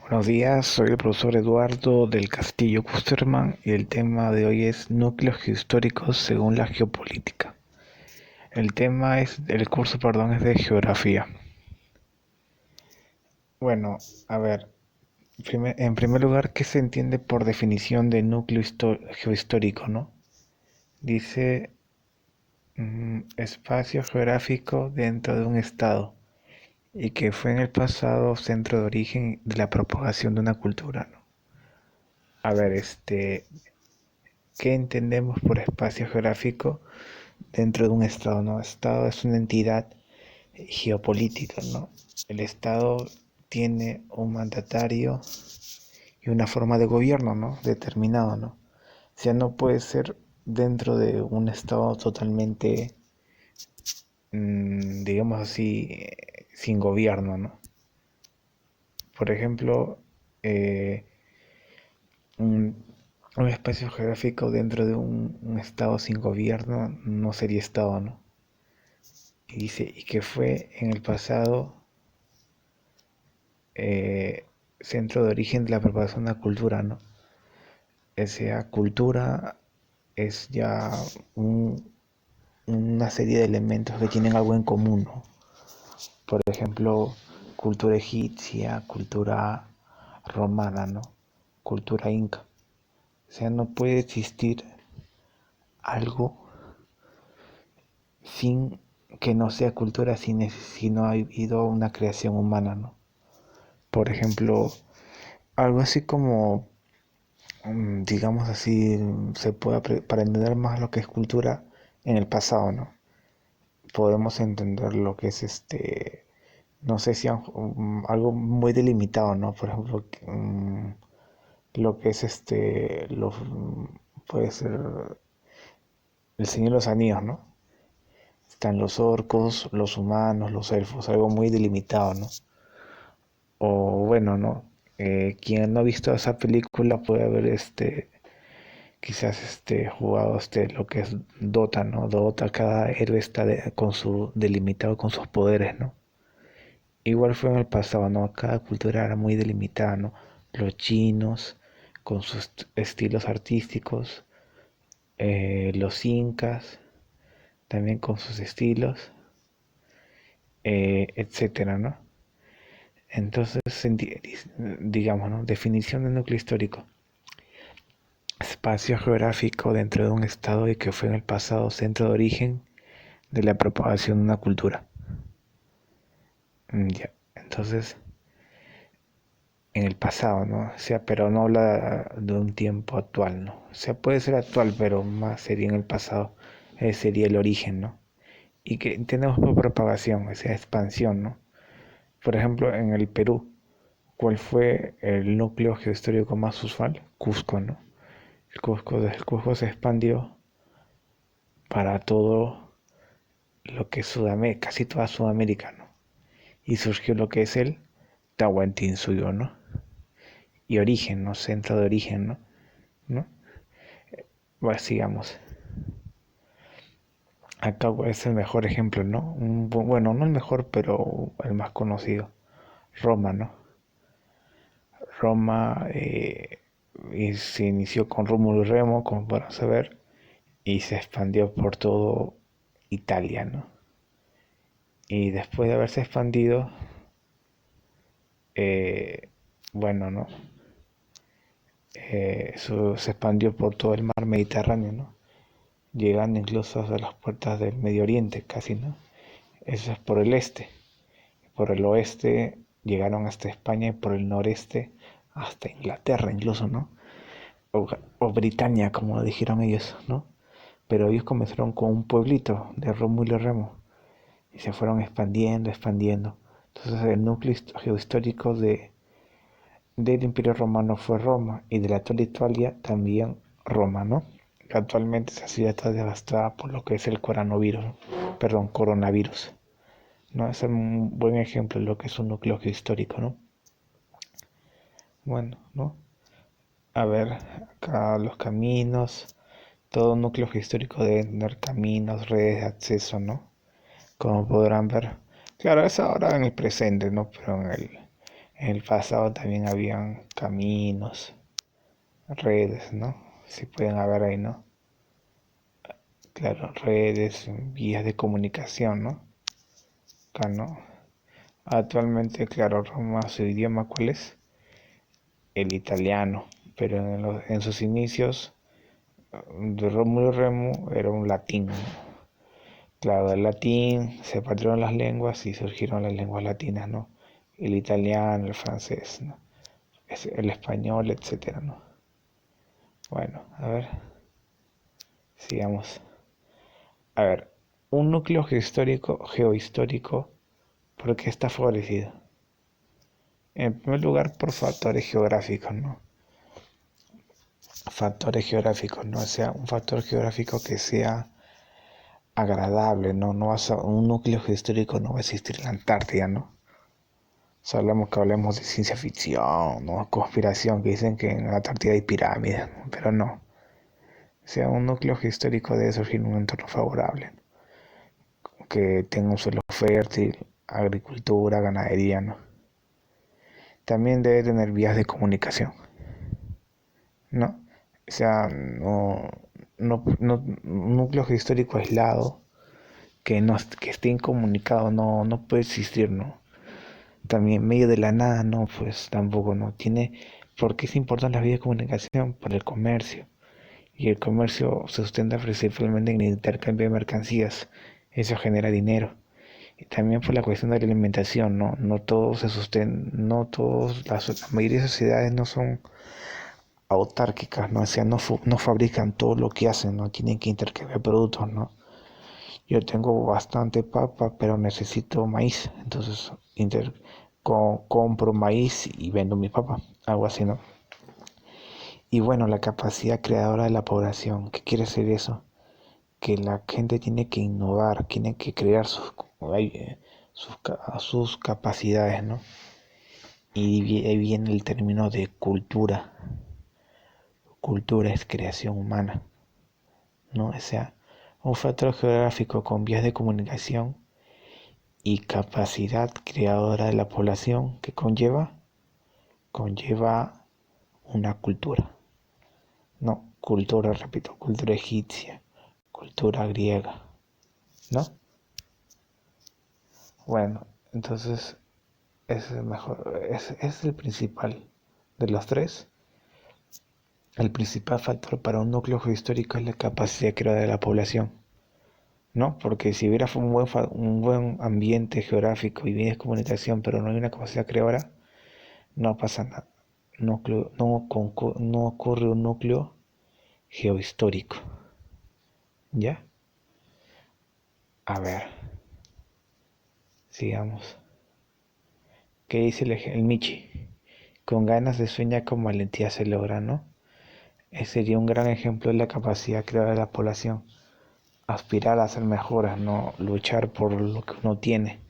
Buenos días, soy el profesor Eduardo del Castillo Kusterman y el tema de hoy es núcleos geohistóricos según la geopolítica. El curso, es de geografía. Bueno, a ver, en primer lugar, ¿qué se entiende por definición de geohistórico, no? Dice espacio geográfico dentro de un estado y que fue en el pasado centro de origen de la propagación de una cultura, ¿no? A ver, ¿qué entendemos por espacio geográfico dentro de un Estado? ¿No? Estado es una entidad geopolítica, ¿no? El Estado tiene un mandatario y una forma de gobierno, ¿no? Determinado, ¿no? O sea, no puede ser dentro de un Estado totalmente, digamos así, sin gobierno, ¿no? Por ejemplo, eh, un, un espacio geográfico dentro de un Estado sin gobierno no sería Estado, ¿no? Y dice, y que fue en el pasado eh, centro de origen de la propagación de la cultura, ¿no? Esa cultura es ya una serie de elementos que tienen algo en común, ¿no? Por ejemplo, cultura egipcia, cultura romana, ¿no? Cultura inca. O sea, no puede existir algo sin que no sea cultura si no ha habido una creación humana, ¿no? Por ejemplo, algo así como digamos así, se puede para entender más lo que es cultura en el pasado, ¿no? Podemos entender lo que es no sé si algo muy delimitado, ¿no? Por ejemplo, lo que es puede ser el Señor de los Anillos, ¿no? Están los orcos, los humanos, los elfos, algo muy delimitado, ¿no? O bueno, ¿no? Quien no ha visto esa película puede haber quizás jugado lo que es Dota, ¿no? Dota, cada héroe está con su delimitado con sus poderes, ¿no? Igual fue en el pasado, ¿no? Cada cultura era muy delimitada, ¿no? Los chinos con sus estilos artísticos, los incas también con sus estilos, etcétera, ¿no? Entonces, digamos, ¿no? Definición de núcleo histórico. Espacio geográfico dentro de un estado y que fue en el pasado centro de origen de la propagación de una cultura. Ya, entonces, en el pasado, ¿no? O sea, pero no habla de un tiempo actual, ¿no? O sea, puede ser actual, pero más sería en el pasado. Sería el origen, ¿no? Y que tenemos por propagación, o sea, expansión, ¿no? Por ejemplo, en el Perú, ¿cuál fue el núcleo geohistórico más usual? Cusco, ¿no? El Cusco se expandió para todo lo que es Sudamérica, casi toda Sudamérica, ¿no? Y surgió lo que es el Tahuantinsuyo, ¿no? Y origen, ¿no? Centro de origen, ¿no? ¿No? Bueno, sigamos. Acá es el mejor ejemplo, ¿no? Bueno, no el mejor, pero el más conocido. Roma, ¿no? Roma y se inició con Rómulo y Remo, como podrán saber, y se expandió por todo Italia, ¿no? Y después de haberse expandido, bueno, ¿no? Eso se expandió por todo el mar Mediterráneo, ¿no? Llegando incluso hasta las puertas del Medio Oriente, casi, ¿no? Eso es por el este. Por el oeste llegaron hasta España y por el noreste hasta Inglaterra incluso, ¿no? O Britania, como lo dijeron ellos, ¿no? Pero ellos comenzaron con un pueblito de Rómulo y Remo y se fueron expandiendo, expandiendo. Entonces el núcleo geohistórico del Imperio Romano fue Roma y de la actual Italia también Roma, ¿no? Actualmente esa ciudad está devastada por lo que es el coronavirus, ¿no? Perdón, coronavirus. ¿No? Es un buen ejemplo de lo que es un núcleo histórico, ¿no? Bueno, ¿no? A ver, acá los caminos, todo núcleo histórico debe tener caminos, redes de acceso, ¿no? Como podrán ver. Claro, es ahora en el presente, ¿no? Pero En el pasado también habían caminos, redes, ¿no? Se pueden haber ahí, ¿no? Claro, redes, vías de comunicación, ¿no? Acá, ¿no? Actualmente, claro, Roma, su idioma, ¿cuál es? El italiano, pero en sus inicios, de Rómulo y Remo era un latín, ¿no? Claro, del latín se partieron las lenguas y surgieron las lenguas latinas, ¿no? El italiano, el francés, ¿no? El español, etcétera, ¿no? Bueno, a ver, sigamos. A ver, un núcleo geohistórico, ¿por qué está favorecido? En primer lugar, por factores geográficos, ¿no? Factores geográficos, ¿no? O sea, un factor geográfico que sea agradable, ¿no? Un núcleo geohistórico no va a existir en la Antártida, ¿no? O sea, hablemos de ciencia ficción, ¿no? Conspiración, que dicen que en la Antártida hay pirámides, ¿no? Pero no. O sea, un núcleo geohistórico debe surgir en un entorno favorable, ¿no? Que tenga un suelo fértil, agricultura, ganadería, ¿no? También debe tener vías de comunicación, ¿no? O sea, un núcleo histórico aislado que esté incomunicado no puede existir, ¿no? También en medio de la nada, no, pues tampoco no tiene, porque es importante la vía de comunicación por el comercio. Y el comercio se sustenta principalmente en el intercambio de mercancías. Eso genera dinero. Y también por la cuestión de la alimentación, ¿no? No todos se sustentan, no todos, la mayoría de sociedades no son autárquicas, ¿no? O sea, no fabrican todo lo que hacen, ¿no? Tienen que intercambiar productos, ¿no? Yo tengo bastante papa, pero necesito maíz, entonces compro maíz y vendo mi papa, algo así, ¿no? Y bueno, la capacidad creadora de la población, ¿qué quiere decir eso? Que la gente tiene que innovar, tiene que crear sus capacidades, ¿no? Y ahí viene el término de cultura. Cultura es creación humana, ¿no? O sea, un factor geográfico con vías de comunicación y capacidad creadora de la población que conlleva una cultura, no, cultura, repito, cultura egipcia, cultura griega, ¿no? Bueno, entonces es el mejor, es el principal de los tres. El principal factor para un núcleo geohistórico es la capacidad creadora de la población, ¿no? Porque si hubiera un buen ambiente geográfico y bien de comunicación, pero no hay una capacidad creadora, no pasa nada. No ocurre un núcleo geohistórico. ¿Ya? A ver, sigamos. ¿Qué dice el Michi? Con ganas de sueña con valentía se logra, ¿no? Ese sería un gran ejemplo de la capacidad creada de la población. Aspirar a hacer mejoras, no luchar por lo que uno tiene.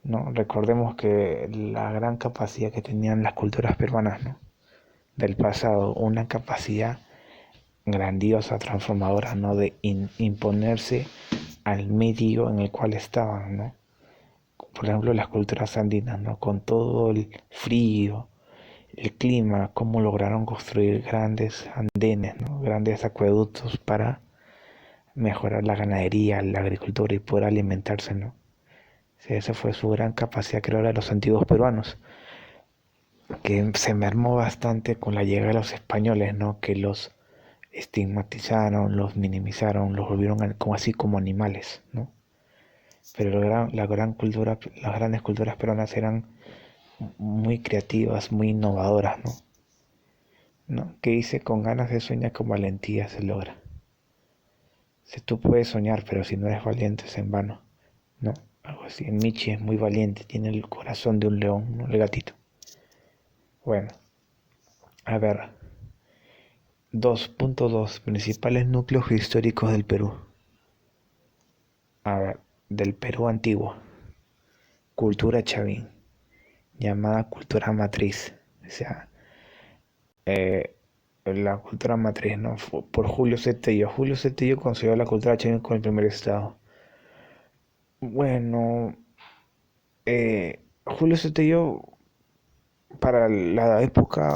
¿No? Recordemos que la gran capacidad que tenían las culturas peruanas, ¿no? Del pasado, una capacidad grandiosa, transformadora, ¿no? De imponerse al medio en el cual estaban, ¿no? Por ejemplo, las culturas andinas, ¿no? Con todo el frío, el clima, cómo lograron construir grandes andenes, ¿no? Grandes acueductos para mejorar la ganadería, la agricultura y poder alimentarse, ¿no? Sí, esa fue su gran capacidad creadora de los antiguos peruanos, que se mermó bastante con la llegada de los españoles, ¿no? Que los estigmatizaron, los minimizaron, los volvieron como así como animales, ¿no? Pero las grandes culturas peruanas eran muy creativas, muy innovadoras, ¿no? ¿No? Que dice con ganas de soñar con valentía se logra. Si tú puedes soñar, pero si no eres valiente es en vano, ¿no? Algo así. Michi es muy valiente, tiene el corazón de un león, ¿no? El gatito. Bueno, a ver. 2.2 Principales núcleos históricos del Perú. A ver, del Perú antiguo. Cultura chavín, llamada cultura matriz. O sea, la cultura matriz, ¿no? Por Julio Cetello. Julio Cetello consideró la cultura chavín como el primer estado. Bueno, Julio Cetello para la época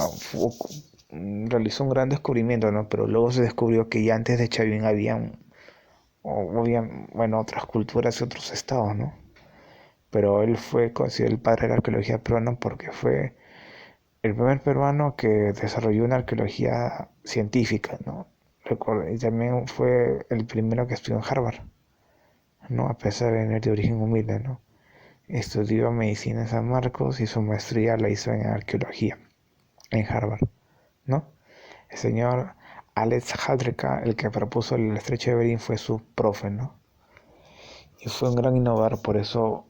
realizó un gran descubrimiento, ¿no? Pero luego se descubrió que ya antes de Chavín bueno, otras culturas y otros estados, ¿no? Pero él fue considerado el padre de la arqueología peruana porque fue el primer peruano que desarrolló una arqueología científica, ¿no? Y también fue el primero que estudió en Harvard, ¿no? A pesar de venir de origen humilde, ¿no? Estudió medicina en San Marcos y su maestría la hizo en arqueología en Harvard, ¿no? El señor Alex Hadrika, el que propuso el estrecho de Bering, fue su profe, ¿no? Y fue un gran innovador, por eso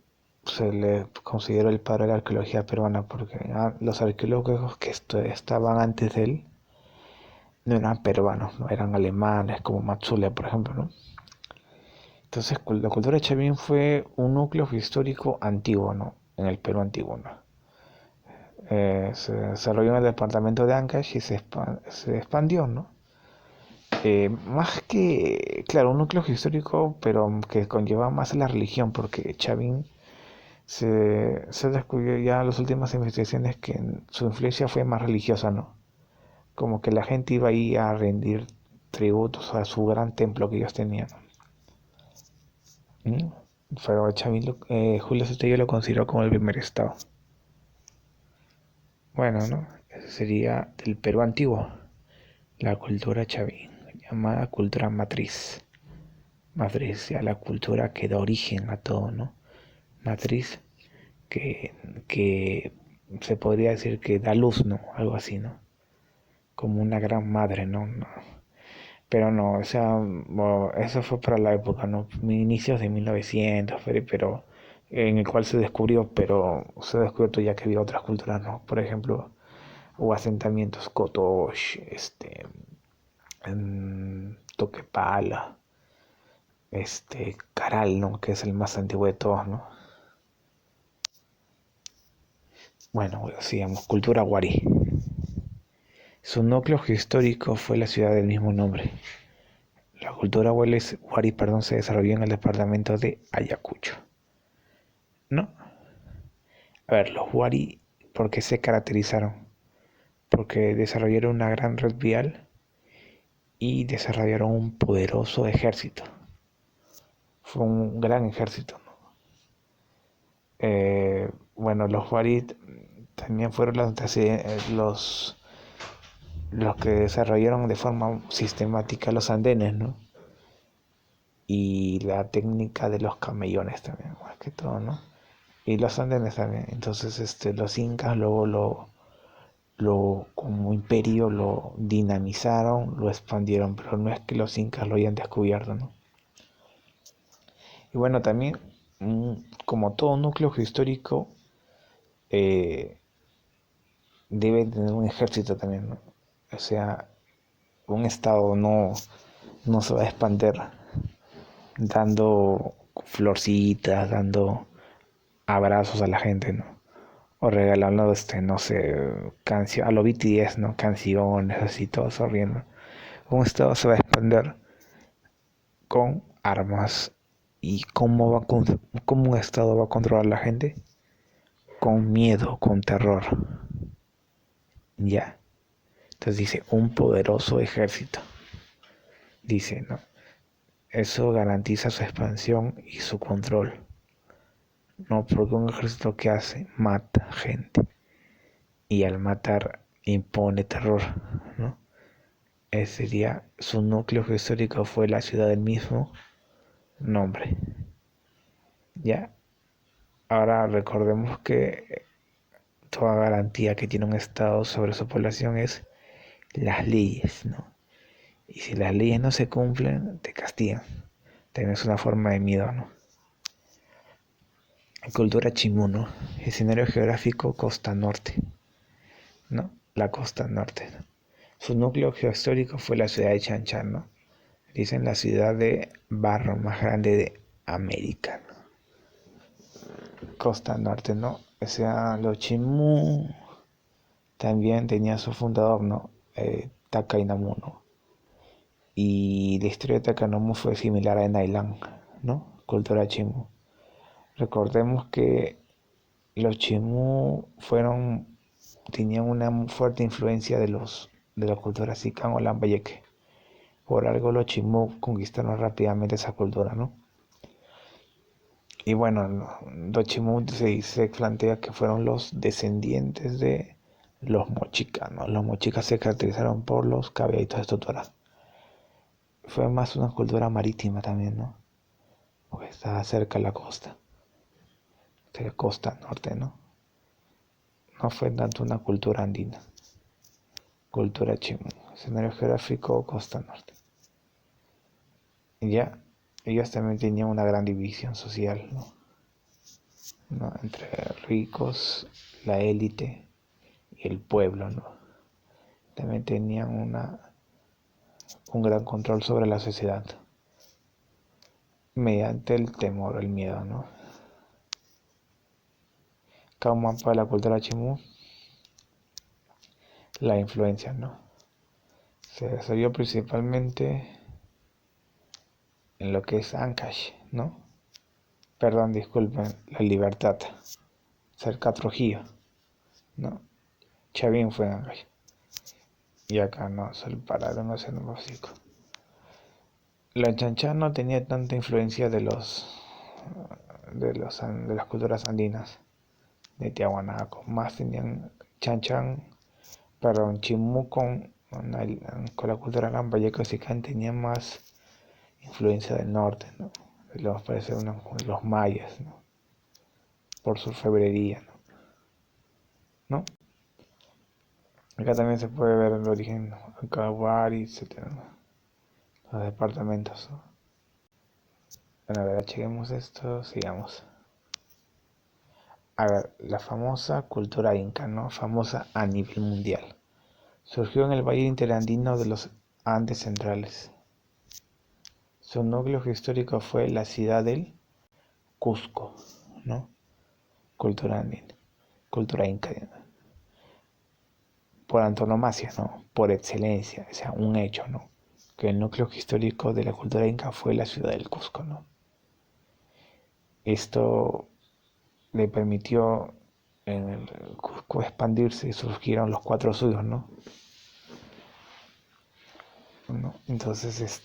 se le consideró el padre de la arqueología peruana, porque los arqueólogos que estaban antes de él no eran peruanos, no eran alemanes como Matsule, por ejemplo, ¿no? Entonces, la cultura de Chavín fue un núcleo histórico antiguo, ¿no? En el Perú antiguo, ¿no? Se desarrolló en el departamento de Ancash y se expandió, ¿no? Más que, claro, un núcleo histórico, pero que conlleva más a la religión, porque Chavín se descubrió ya en las últimas investigaciones que su influencia fue más religiosa, ¿no? Como que la gente iba ahí a rendir tributos a su gran templo que ellos tenían. ¿Mm? Pero Chavín, Julio Sotello lo consideró como el primer estado. Bueno, ¿no? Ese sería del Perú antiguo, la cultura Chavín, llamada cultura matriz. Matriz, ya la cultura que da origen a todo, ¿no? Matriz que, que se podría decir que da luz, ¿no? Algo así, ¿no? Como una gran madre, ¿no? Pero no, o sea, bueno, eso fue para la época, ¿no? Inicios de 1900, pero en el cual se descubrió, pero se ha descubierto ya que había otras culturas, ¿no? Por ejemplo, hubo asentamientos Kotosh, en Toquepala, Caral, ¿no? Que es el más antiguo de todos, ¿no? Bueno, sigamos, cultura Wari. Su núcleo histórico fue la ciudad del mismo nombre. La cultura Wari, perdón, se desarrolló en el departamento de Ayacucho. ¿No? A ver, los Wari, ¿por qué se caracterizaron? Porque desarrollaron una gran red vial y desarrollaron un poderoso ejército. Fue un gran ejército, ¿no? Bueno, los Wari también fueron los que desarrollaron de forma sistemática los andenes, ¿no? Y la técnica de los camellones también, más que todo, ¿no? Y los andenes también. Entonces, los incas luego como imperio lo dinamizaron, lo expandieron, pero no es que los incas lo hayan descubierto, ¿no? Y bueno, también, como todo núcleo histórico, eh, debe tener un ejército también, ¿no? O sea, un estado no se va a expandir dando florcitas, dando abrazos a la gente, ¿no? O regalando, no sé, a lo BTS, ¿no? Canciones así, todo sonriendo. Un estado se va a expandir con armas. ¿Y cómo un estado va a controlar a la gente? Con miedo, con terror. Ya. Entonces dice, un poderoso ejército. Dice, ¿no? Eso garantiza su expansión y su control. No, porque un ejército que hace, mata gente. Y al matar impone terror, ¿no? Ese día su núcleo histórico fue la ciudad del mismo nombre. Ya, ahora recordemos que toda garantía que tiene un Estado sobre su población es las leyes, ¿no? Y si las leyes no se cumplen, te castigan. También es una forma de miedo, ¿no? Cultura Chimuno, escenario geográfico costa norte, ¿no? La costa norte, ¿no? Su núcleo geohistórico fue la ciudad de Chanchan, ¿no? Dicen la ciudad de barro más grande de América, ¿no? Costa norte, ¿no? O sea, los Chimú también tenía su fundador, ¿no? Takainamu, ¿no? Y la historia de Takanamu fue similar a Nailan, ¿no? Cultura Chimú. Recordemos que los Chimú fueron tenían una fuerte influencia de la cultura sican o lambayeque. Por algo los chimú conquistaron rápidamente esa cultura, ¿no? Y bueno, los chimú se plantea que fueron los descendientes de los mochicas, ¿no? Los mochicas se caracterizaron por los cabellitos de estructura. Fue más una cultura marítima también, ¿no? Porque estaba cerca de la costa, de la costa norte, ¿no? No fue tanto una cultura andina, cultura chimú, escenario geográfico, costa norte. Y ya, ellos también tenían una gran división social, ¿no? Entre ricos, la élite y el pueblo, ¿no? También tenían un gran control sobre la sociedad mediante el temor, el miedo, ¿no? Como para la cultura chimú, la influencia, ¿no? Se desarrolló principalmente en lo que es Ancash, ¿no? Perdón, disculpen, La Libertad, cerca de Trujillo, ¿no? Chavín fue en Ancash. Y acá no, solo pararon en Océano Pacífico. La chanchá no tenía tanta influencia de las culturas andinas de Tiahuanaco, más tenían chanchan, perdón, chimú con la cultura lambayeque occitan tenían más influencia del norte, ¿no? Los parece los mayas, ¿no? Por su orfebrería, ¿no? Acá también se puede ver el origen Acahuari, etc. Los departamentos, ¿no? Bueno, a ver, chequemos esto, sigamos. A ver, la famosa cultura inca, ¿no? Famosa a nivel mundial. Surgió en el valle interandino de los Andes centrales. Su núcleo histórico fue la ciudad del Cusco, ¿no? Cultura andina, cultura inca, ¿no? Por antonomasia, ¿no? Por excelencia, o sea, un hecho, ¿no? Que el núcleo histórico de la cultura inca fue la ciudad del Cusco, ¿no? Esto le permitió en el Cusco expandirse y surgieron los cuatro suyos, ¿no? Entonces,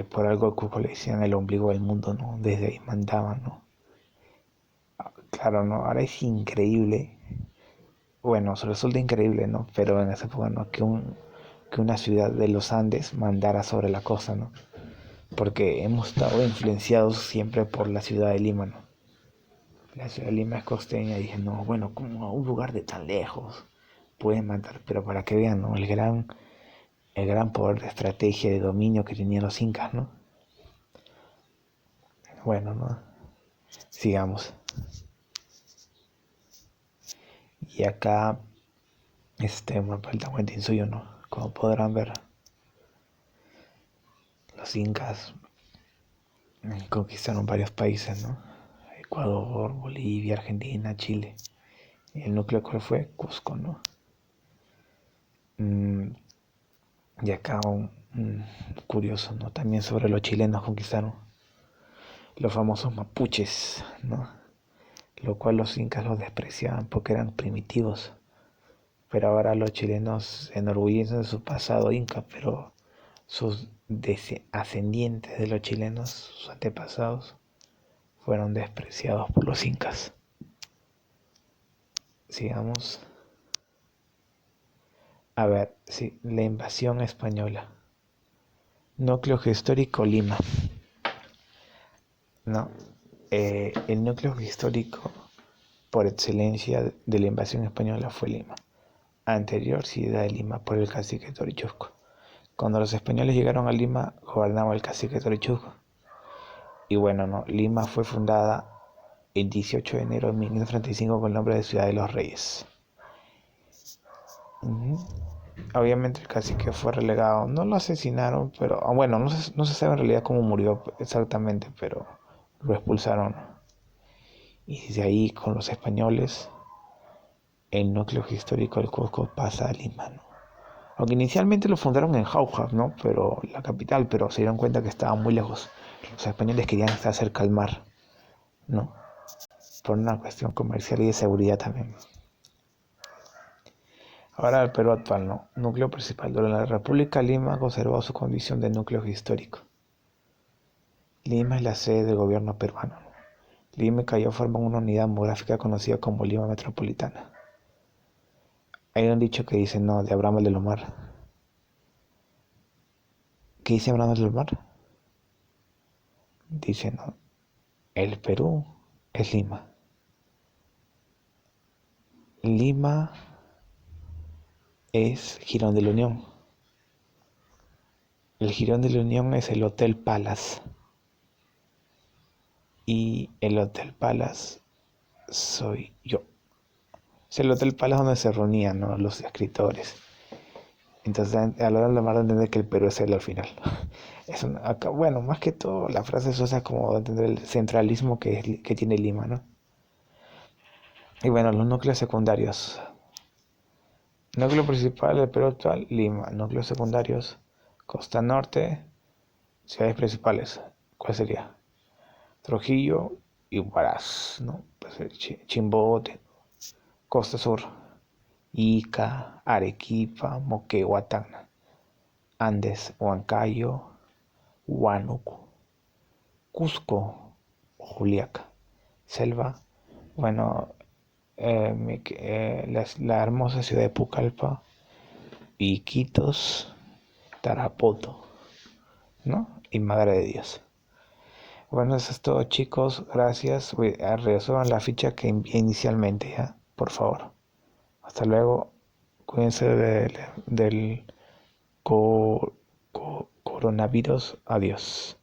por algo al Cusco le decían el ombligo del mundo, ¿no? Desde ahí mandaban, ¿no? Claro, ¿no? Ahora es increíble, bueno, se resulta increíble, ¿no? Pero en esa época, ¿no? Que una ciudad de los Andes mandara sobre la costa, ¿no? Porque hemos estado influenciados siempre por la ciudad de Lima, ¿no? La ciudad de Lima es costeña y dije, no, bueno, como un lugar de tan lejos pueden mandar, pero para que vean, ¿no? El gran poder de estrategia, de dominio que tenían los incas, ¿no? Bueno, ¿no? Sigamos. Y acá, mapa del Tahuantinsuyo, ¿no? Como podrán ver, los incas conquistaron varios países, ¿no? Ecuador, Bolivia, Argentina, Chile. Y el núcleo cuál fue Cusco, ¿no? Y acá curioso, ¿no? También sobre los chilenos conquistaron los famosos mapuches, ¿no? Lo cual los incas los despreciaban porque eran primitivos. Pero ahora los chilenos se enorgullecen de su pasado inca, pero sus ascendientes de los chilenos, sus antepasados, fueron despreciados por los incas. Sigamos. A ver, sí, la invasión española. Núcleo histórico Lima. No, el núcleo histórico por excelencia de la invasión española fue Lima. Anterior ciudad de Lima por el cacique Torichusco. Cuando los españoles llegaron a Lima, gobernaba el cacique Torichusco. Y bueno, no, Lima fue fundada el 18 de enero de 1535 con el nombre de Ciudad de los Reyes. Obviamente el cacique fue relegado, no lo asesinaron, pero bueno, no se sabe en realidad cómo murió exactamente, pero lo expulsaron. Y desde ahí con los españoles el núcleo histórico del Cusco pasa a Lima, ¿no? Aunque inicialmente lo fundaron en Jauja, ¿no? Pero la capital, pero se dieron cuenta que estaba muy lejos. Los españoles querían estar cerca al mar, ¿no? por una cuestión comercial y de seguridad también. Ahora el Perú actual, ¿no? Núcleo principal. Durante la República, Lima conservó su condición de núcleo histórico. Lima es la sede del gobierno peruano. Lima y Callao forman una unidad demográfica conocida como Lima Metropolitana. Hay un dicho que dice, no, de Abraham de Lomar. ¿Qué dice Abraham de Lomar? Dice, no, el Perú es Lima. Lima es Jirón de la Unión. El Jirón de la Unión es el Hotel Palace. Y el Hotel Palace soy yo. Es el Hotel Palace donde se reunían, ¿no?, los escritores. Entonces, a la hora de de entender que el Perú es él al final. Bueno, más que todo, la frase es, o sea, como entender el centralismo que tiene Lima, ¿no? Y bueno, los núcleos secundarios. Núcleo principal del Perú actual, Lima. Núcleos secundarios, Costa Norte, ciudades principales. ¿Cuál sería? Trujillo y Huaraz, ¿no? Pues Chimbote. Costa Sur, Ica, Arequipa, Moquegua, Andes, Huancayo, Huánuco, Cusco, Juliaca, Selva, bueno, la hermosa ciudad de Pucallpa, Iquitos, Tarapoto, ¿no? Y Madre de Dios. Bueno, eso es todo, chicos. Gracias. Resuelvan la ficha que envié inicialmente, ¿ya? Por favor. Hasta luego. Cuídense del coronavirus. Adiós.